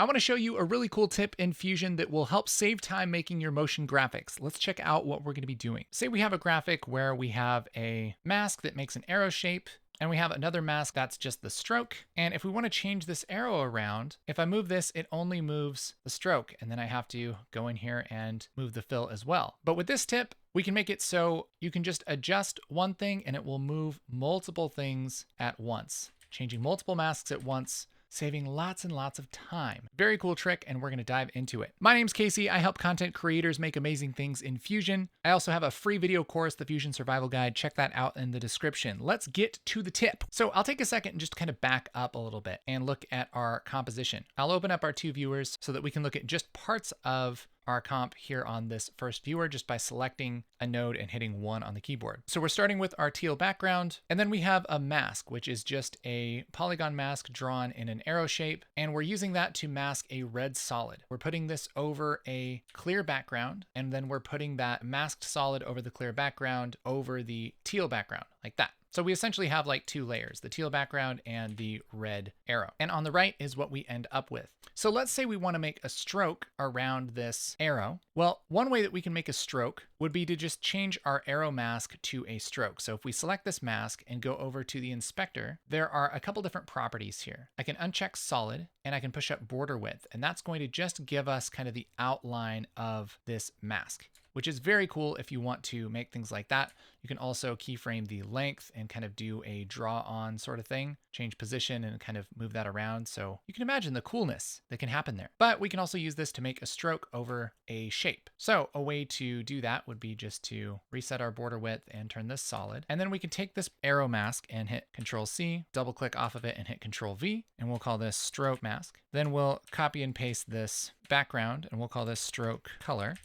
I want to show you a really cool tip in Fusion that will help save time making your motion graphics. Let's check out what we're going to be doing. Say we have a graphic where we have a mask that makes an arrow shape, and we have another mask that's just the stroke. And if we want to change this arrow around, if I move this, it only moves the stroke. And then I have to go in here and move the fill as well. But with this tip, we can make it so you can just adjust one thing and it will move multiple things at once, changing multiple masks at once, saving lots and lots of time. Very cool trick, and we're going to dive into it. My name's Casey. I help content creators make amazing things in Fusion. I also have a free video course, the Fusion Survival Guide. Check that out in the description. Let's get to the tip. So I'll take a second and just kind of back up a little bit and look at our composition. I'll open up our two viewers so that we can look at just parts of our comp here on this first viewer just by selecting a node and hitting 1 on the keyboard. So we're starting with our teal background, and then we have a mask, which is just a polygon mask drawn in an arrow shape, and we're using that to mask a red solid. We're putting this over a clear background, and then we're putting that masked solid over the clear background over the teal background, like that. So we essentially have like two layers, the teal background and the red arrow. And on the right is what we end up with. So let's say we want to make a stroke around this arrow. Well, one way that we can make a stroke would be to just change our arrow mask to a stroke. So if we select this mask and go over to the inspector, there are a couple different properties here. I can uncheck solid and I can push up border width, and that's going to just give us kind of the outline of this mask, which is very cool if you want to make things like that. You can also keyframe the length and kind of do a draw on sort of thing, change position and kind of move that around. So you can imagine the coolness that can happen there. But we can also use this to make a stroke over a shape. So a way to do that would be just to reset our border width and turn this solid. And then we can take this arrow mask and hit Control C, double click off of it and hit Control V, and we'll call this stroke mask. Then we'll copy and paste this background and we'll call this stroke color.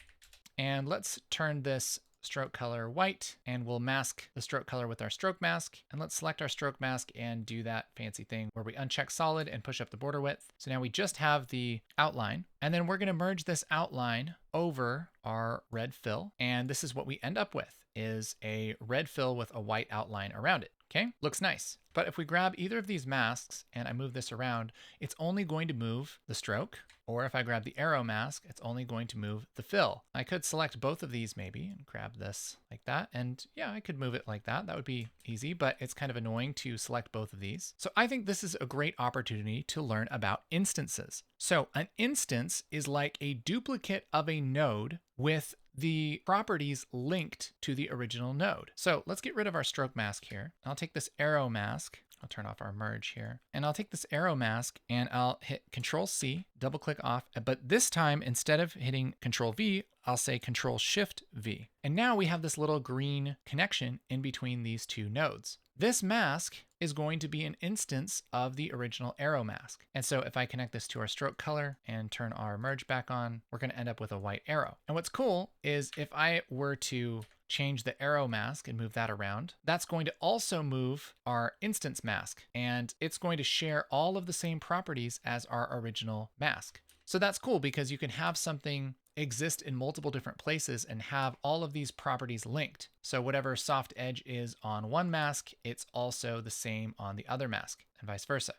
And let's turn this stroke color white, and we'll mask the stroke color with our stroke mask. And let's select our stroke mask and do that fancy thing where we uncheck solid and push up the border width. So now we just have the outline, and then we're going to merge this outline over our red fill. And this is what we end up with, is a red fill with a white outline around it. Okay, looks nice. But if we grab either of these masks and I move this around, it's only going to move the stroke. Or if I grab the arrow mask, it's only going to move the fill. I could select both of these maybe and grab this like that. And yeah, I could move it like that. That would be easy, but it's kind of annoying to select both of these. So I think this is a great opportunity to learn about instances. So an instance is like a duplicate of a node with the properties linked to the original node. So let's get rid of our stroke mask here. I'll take this arrow mask. I'll turn off our merge here, and I'll take this arrow mask and I'll hit Control C, double click off. But this time, instead of hitting Control V, I'll say Control Shift V. And now we have this little green connection in between these two nodes. This mask is going to be an instance of the original arrow mask. And so if I connect this to our stroke color and turn our merge back on, we're going to end up with a white arrow. And what's cool is if I were to change the arrow mask and move that around, that's going to also move our instance mask, and it's going to share all of the same properties as our original mask. So that's cool because you can have something exist in multiple different places and have all of these properties linked. So whatever soft edge is on one mask, it's also the same on the other mask and vice versa.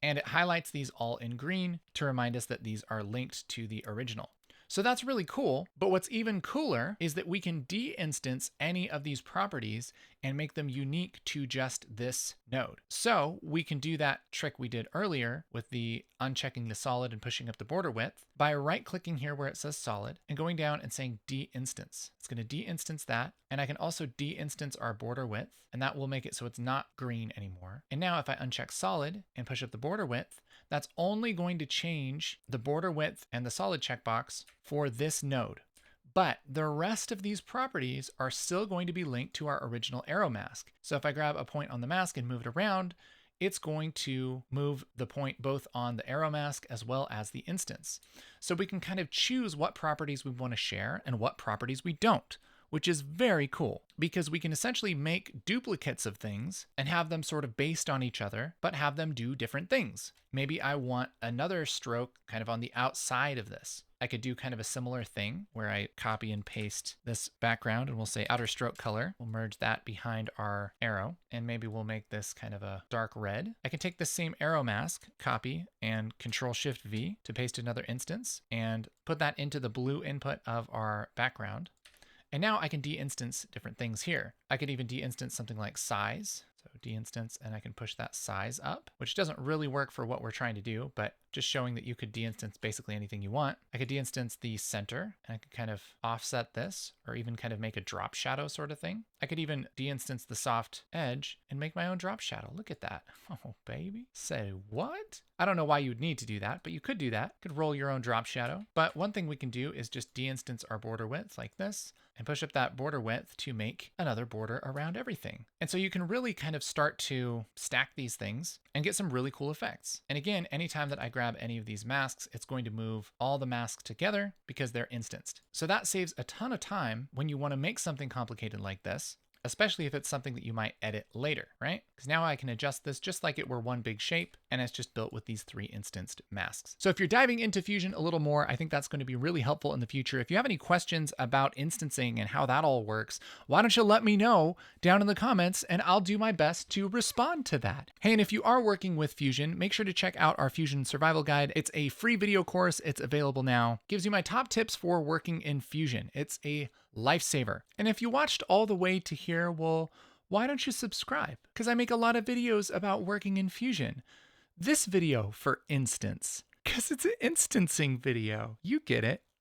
And it highlights these all in green to remind us that these are linked to the original. So that's really cool, but what's even cooler is that we can de-instance any of these properties and make them unique to just this node. So we can do that trick we did earlier with the unchecking the solid and pushing up the border width by right-clicking here where it says solid and going down and saying de-instance. It's going to de-instance that, and I can also de-instance our border width, and that will make it so it's not green anymore. And now if I uncheck solid and push up the border width, that's only going to change the border width and the solid checkbox for this node. But the rest of these properties are still going to be linked to our original arrow mask. So if I grab a point on the mask and move it around, it's going to move the point both on the arrow mask as well as the instance. So we can kind of choose what properties we want to share and what properties we don't. which is very cool because we can essentially make duplicates of things and have them sort of based on each other, but have them do different things. Maybe I want another stroke kind of on the outside of this. I could do kind of a similar thing where I copy and paste this background and we'll say outer stroke color. We'll merge that behind our arrow and maybe we'll make this kind of a dark red. I can take this same arrow mask, copy and Control-Shift-V to paste another instance and put that into the blue input of our background. And now I can de-instance different things here. I could even de-instance something like size. So de-instance, and I can push that size up, which doesn't really work for what we're trying to do, but just showing that you could de-instance basically anything you want. I could de-instance the center, and I could kind of offset this, or even kind of make a drop shadow sort of thing. I could even de-instance the soft edge and make my own drop shadow. Look at that. Oh, baby. Say what? I don't know why you would need to do that, but you could do that. You could roll your own drop shadow. But one thing we can do is just de-instance our border width like this, and push up that border width to make another border around everything. And so you can really kind of start to stack these things and get some really cool effects. And again, anytime that I grab any of these masks, it's going to move all the masks together because they're instanced. So that saves a ton of time when you want to make something complicated like this, especially if it's something that you might edit later, right? Because now I can adjust this just like it were one big shape, and it's just built with these 3 instanced masks. So if you're diving into Fusion a little more, I think that's going to be really helpful in the future. If you have any questions about instancing and how that all works, why don't you let me know down in the comments, and I'll do my best to respond to that. Hey, and if you are working with Fusion, make sure to check out our Fusion Survival Guide. It's a free video course. It's available now. Gives you my top tips for working in Fusion. It's a lifesaver. And if you watched all the way to here, well, why don't you subscribe? Because I make a lot of videos about working in Fusion. This video, for instance, because it's an instancing video. You get it.